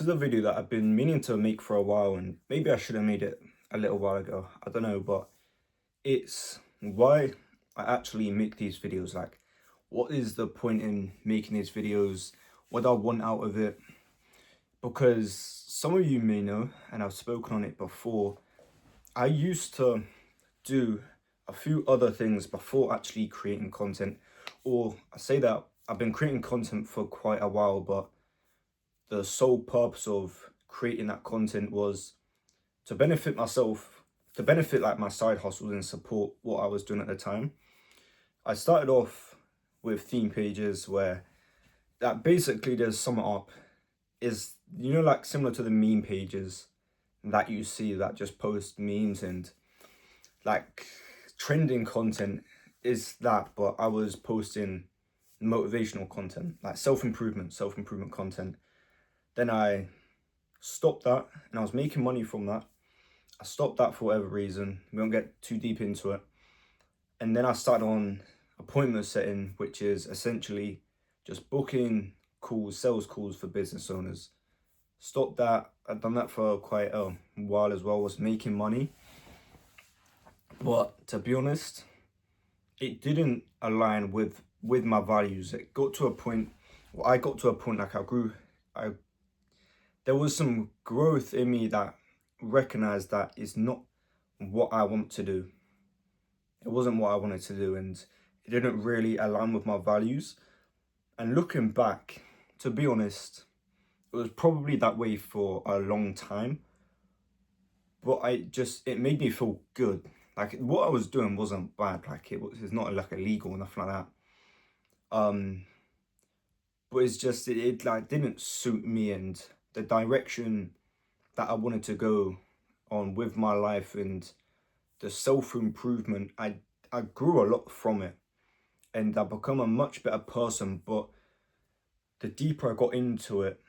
This is a video that I've been meaning to make for a while, and maybe I should have made it a little while ago. I don't know, but it's why I actually make these videos. Like, what is the point in making these videos? What do I want out of it? Because some of you may know, and I've spoken on it before, I used to do a few other things before actually creating content. Or I say that I've been creating content for quite a while, but the sole purpose of creating that content was to benefit myself, to benefit like my side hustles and support what I was doing at the time. I started off with theme pages where that basically there's sum it up is like similar to the meme pages that you see that just post memes and like trending content is that, but I was posting motivational content, like self-improvement content. Then I stopped that and I was making money from that. I stopped that for whatever reason. We won't get too deep into it. And then I started on appointment setting, which is essentially just booking calls, sales calls for business owners. Stopped that. I'd done that for quite a while as well, was making money. But to be honest, it didn't align with my values. It got to a point, I got to a point like I there was some growth in me that recognized that it's not what I want to do. It wasn't what I wanted to do, and it didn't really align with my values. And looking back, to be honest, it was probably that way for a long time. But it made me feel good. Like what I was doing wasn't bad. Like it's not like illegal or nothing like that. Um, but it like didn't suit me and the direction that I wanted to go on with my life and the self-improvement. I grew a lot from it and I become a much better person, but the deeper I got into it,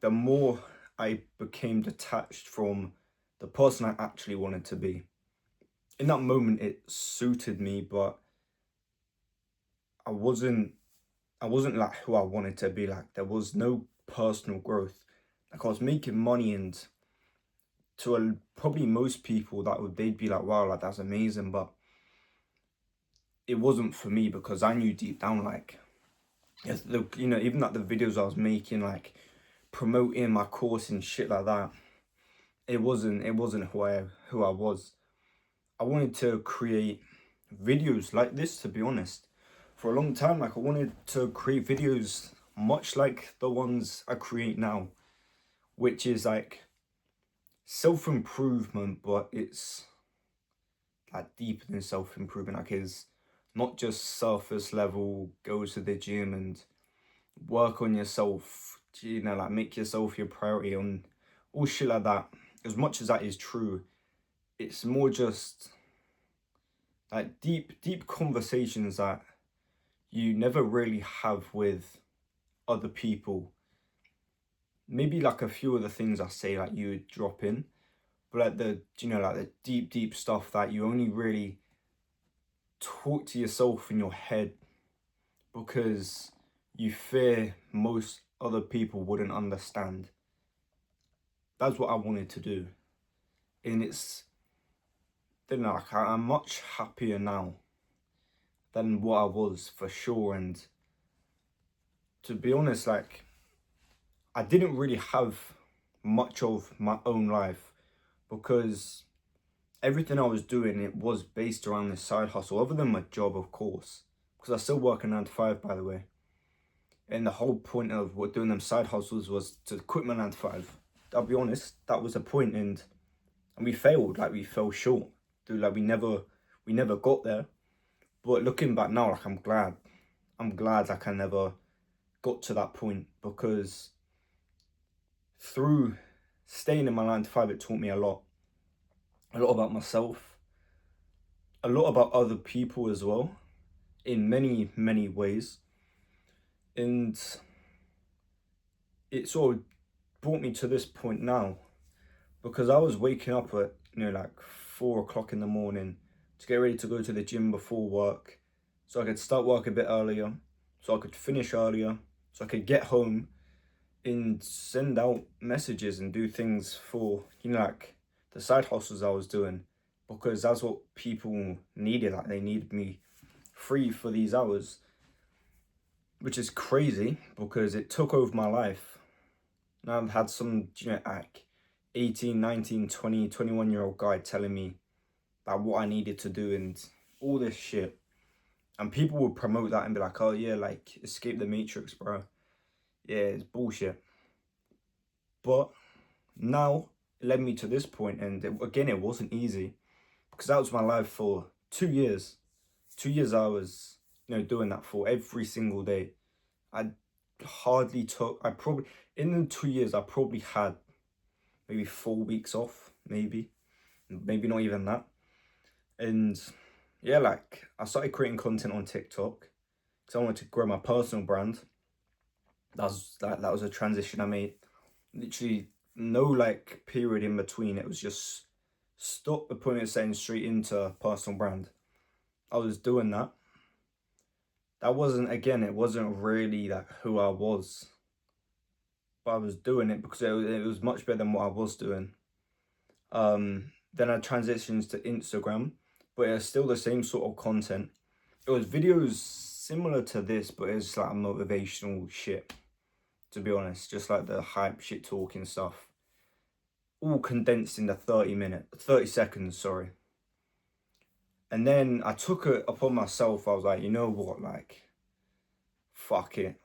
the more I became detached from the person I actually wanted to be. In that moment it suited me, but I wasn't I wasn't like who I wanted to be. Like there was no personal growth. Like I was making money and probably most people they'd be like, wow, like that's amazing, but it wasn't for me because I knew deep down, like, yes, even like the videos I was making, like promoting my course and shit like that, it wasn't who I was. I wanted to create videos like this, to be honest. For a long time, like I wanted to create videos much like the ones I create now, which is like self-improvement, but it's like deeper than self-improvement. Like it's not just surface level, go to the gym and work on yourself, like make yourself your priority on all shit like that. As much as that is true, it's more just like deep conversations that you never really have with other people. Maybe like a few of the things I say, like you would drop in, but like like the deep stuff that you only really talk to yourself in your head because you fear most other people wouldn't understand. That's what I wanted to do. And like I'm much happier now than what I was for sure. And to be honest, like I didn't really have much of my own life because everything I was doing, it was based around this side hustle, other than my job, of course, because I still work a 9 to 5, by the way. And the whole point of what doing them side hustles was to quit my 9 to 5. I'll be honest, that was the point, and we failed. Like we fell short, dude. Like we never got there. But looking back now, like I'm glad like I never got to that point because through staying in my 9 to 5, it taught me a lot about myself, a lot about other people as well, in many ways, and it sort of brought me to this point now because I was waking up at like 4 o'clock in the morning to get ready to go to the gym before work, so I could start work a bit earlier, so I could finish earlier, so I could get home and send out messages and do things for, you know, like the side hustles I was doing, because that's what people needed. Like they needed me free for these hours, which is crazy because it took over my life. Now I've had some, you know, like 18, 19, 20, 21-year-old guy telling me like what I needed to do and all this shit. And people would promote that and be like, oh yeah, like escape the matrix, bro. Yeah, it's bullshit. But now it led me to this point, and again, it wasn't easy because that was my life for 2 years. 2 years I was, you know, doing that for every single day. I hardly took, I probably, in the 2 years, I probably had maybe 4 weeks off, maybe not even that. And yeah, like I started creating content on TikTok because I wanted to grow my personal brand. That was a transition I made. Literally no like period in between. It was just stop the point of saying straight into personal brand. I was doing that. That wasn't, again, it wasn't really like who I was, but I was doing it because it was much better than what I was doing. Then I transitioned to Instagram, but it's still the same sort of content. It was videos similar to this, but it's like motivational shit, to be honest, just like the hype shit talking stuff, all condensed into 30 seconds, sorry. And then I took it upon myself. I was like, you know what, like, fuck it.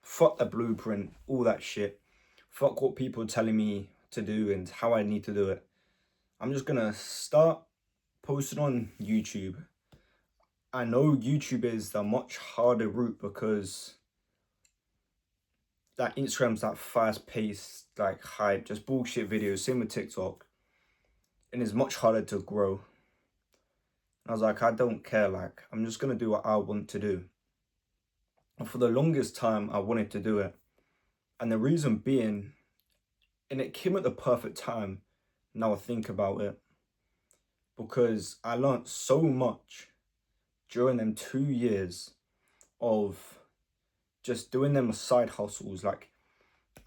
Fuck the blueprint, all that shit. Fuck what people are telling me to do and how I need to do it. I'm just gonna start posting on YouTube. I know YouTube is the much harder route because that Instagram's that fast paced, like hype, just bullshit videos, same with TikTok. And it's much harder to grow. And I was like, I don't care, like, I'm just gonna do what I want to do. And for the longest time, I wanted to do it. And the reason being, and it came at the perfect time, now I think about it, because I learned so much during them 2 years of just doing them side hustles. Like,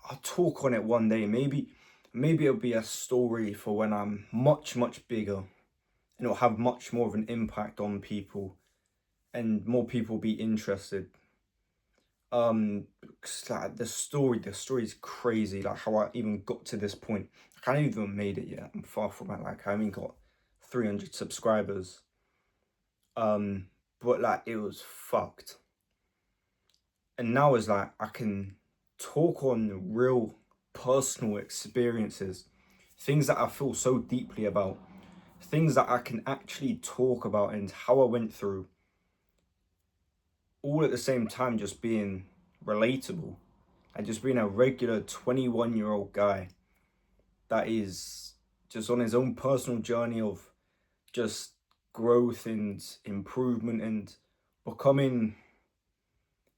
I'll talk on it one day. Maybe it'll be a story for when I'm much, much bigger and it'll have much more of an impact on people and more people be interested. Like the story is crazy. Like how I even got to this point. I haven't even made it yet. I'm far from it. Like I haven't got 300 subscribers. But like it was fucked. And now it's like I can talk on real personal experiences, things that I feel so deeply about, things that I can actually talk about and how I went through, all at the same time just being relatable and just being a regular 21-year-old guy that is just on his own personal journey of just growth and improvement and becoming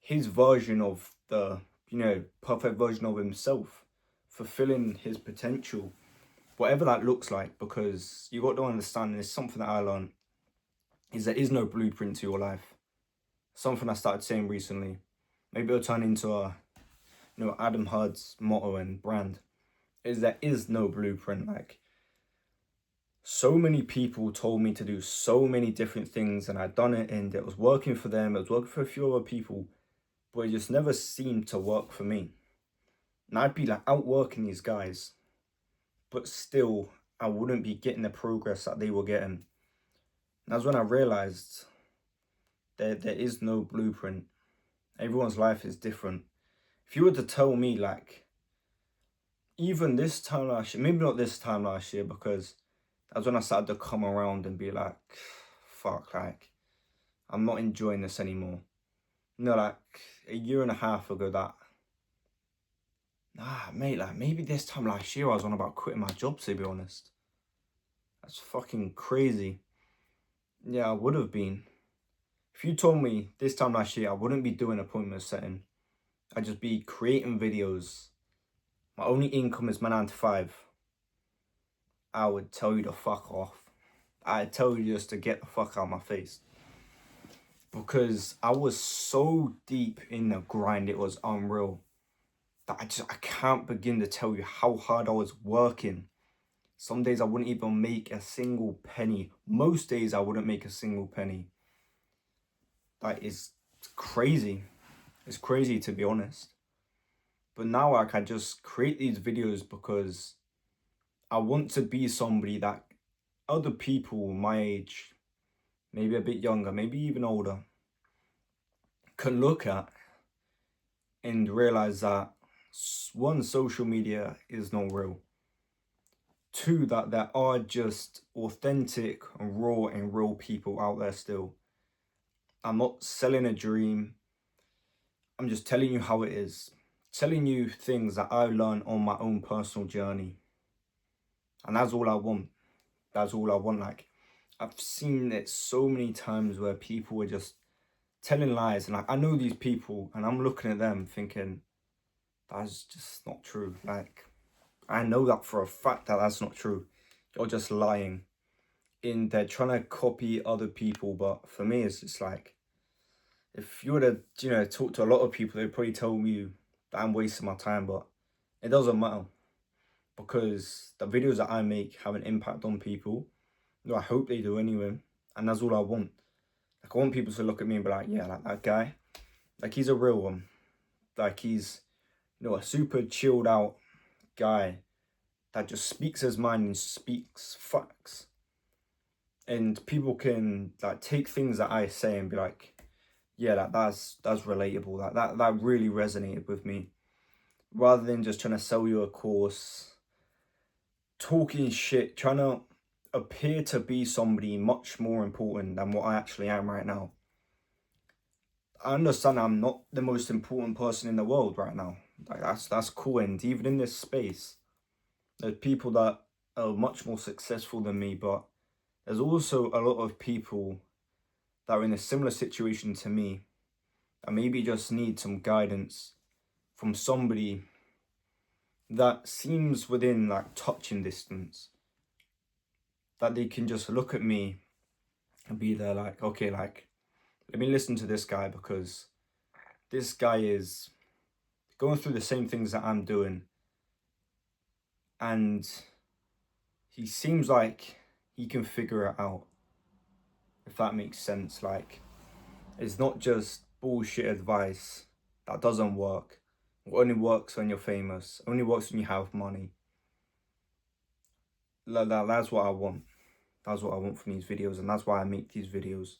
his version of the, you know, perfect version of himself, fulfilling his potential, whatever that looks like. Because you got to understand, and it's something that I learned, is there is no blueprint to your life. Something I started saying recently. Maybe it'll turn into a, you know, Adam Hurd's motto and brand, is there is no blueprint. Like, so many people told me to do so many different things and I'd done it and it was working for them, it was working for a few other people, but it just never seemed to work for me. And I'd be like outworking these guys, but still I wouldn't be getting the progress that they were getting. And that's when I realized there is no blueprint. Everyone's life is different. If you were to tell me, like, even this time last year, maybe not this time last year, because that's when I started to come around and be like, fuck, like, I'm not enjoying this anymore. No, like, a year and a half ago that, nah, mate, like, maybe this time last year I was on about quitting my job, to be honest. That's fucking crazy. Yeah, I would have been. If you told me this time last year I wouldn't be doing appointment setting, I'd just be creating videos, my only income is my 9 to 5, I would tell you to fuck off. I'd tell you just to get the fuck out of my face. Because I was so deep in the grind, it was unreal. that I can't begin to tell you how hard I was working. Some days I wouldn't even make a single penny. Most days I wouldn't make a single penny. That is crazy. It's crazy, to be honest. But now, like, I just create these videos because I want to be somebody that other people my age, maybe a bit younger, maybe even older, can look at and realize that one, social media is not real. Two, that there are just authentic and raw and real people out there still. I'm not selling a dream. I'm just telling you how it is. Telling you things that I learned on my own personal journey. And that's all I want. That's all I want. Like, I've seen it so many times where people were just telling lies. And like, I know these people and I'm looking at them thinking, that's just not true. Like, I know that for a fact that that's not true. You're just lying. In they're trying to copy other people. But for me, it's just like, if you were to, talk to a lot of people, they'd probably tell you that I'm wasting my time. But it doesn't matter, because the videos that I make have an impact on people. I hope they do anyway. And that's all I want. Like, I want people to look at me and be like, yeah, like that guy, like, he's a real one. Like, he's, a super chilled out guy that just speaks his mind and speaks facts. And people can, like, take things that I say and be like, yeah, that's relatable. That really resonated with me. Rather than just trying to sell you a course, talking shit, trying to appear to be somebody much more important than what I actually am right now. I understand I'm not the most important person in the world right now. Like, that's cool. And even in this space, there's people that are much more successful than me, but there's also a lot of people that are in a similar situation to me that maybe just need some guidance from somebody that seems within, like, touching distance, that they can just look at me and be there like, okay, like, let me listen to this guy, because this guy is going through the same things that I'm doing, and he seems like he can figure it out, if that makes sense. Like, it's not just bullshit advice that doesn't work. It only works when you're famous. It only works when you have money. That's what I want. That's what I want from these videos, and that's why I make these videos.